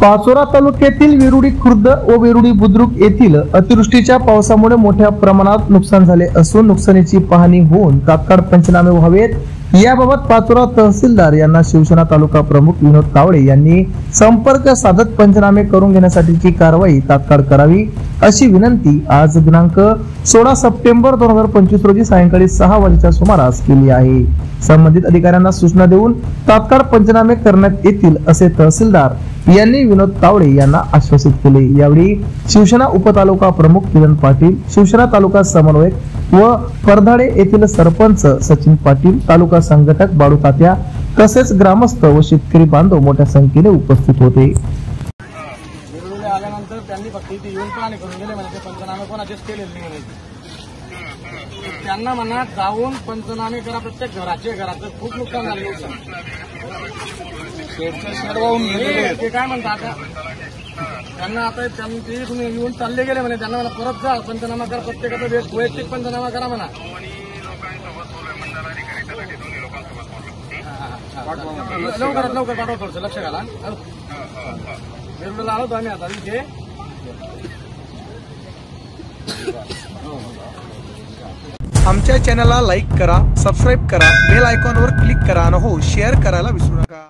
पाचोरा तालुक्यातील वेरुडी खुर्द व वेरुडी बुद्रुक येथील अतिवृष्टीच्या पावसामुळे मोठ्या प्रमाणात नुकसान झाले असून नुकसानीची पाहणी होऊन तात्काळ पंचनामे व्हावेत याबाबत पाचोरा तहसीलदार यांना शिवसेना तालुका प्रमुख विनोद तावडे यांनी संपर्क साधत पंचनामे करून घेण्यासाठीची कारवाई तात्काळ करावी अशी विनंती आज दिनांक 16 सप्टेंबर 2025 रोजी सायंकाळी 6 वाजेच्या सुमारास केली आहे। संबंधित अधिकाऱ्यांना सूचना देऊन तात्काळ पंचनामे करण्यात येतील असे तहसीलदार यांनी विनोद तावडे यांना आश्वासित केले। यावेळी शिवसेना उपतालुका प्रमुख किरण पाटील, शिवसेना तालुका समन्वयक व परधाडे येथील सरपंच सचिन पाटील, तालुका संघटक बाळू तात्या तसेच ग्रामस्थ व शेतकरी बांधव मोठ्या संख्येने उपस्थित होते। आल्यानंतर त्यांनी फक्त इथे येऊन पाहणी करून गेले म्हणजे पंचनामे कोणाचेच केलेले नाही। त्यांना म्हणा जाऊन पंचनामे करा, प्रत्येक घराचं खूप नुकसान झालं। ते काय म्हणतात त्यांना आता त्यांनी येऊन चालले गेले म्हणे, त्यांना म्हणा परत जा पंचनामा करा, प्रत्येकाचा वैयक्तिक पंचनामा करा म्हणा। लवकर पाठवा, थोडं लक्ष घाला। वेरुडीला आलो आम्ही आता इथे। आमच्या चॅनलला लाईक करा, सबस्क्राईब करा, बेल आयकॉनवर क्लिक करा आणि हो शेअर करायला विसरू नका।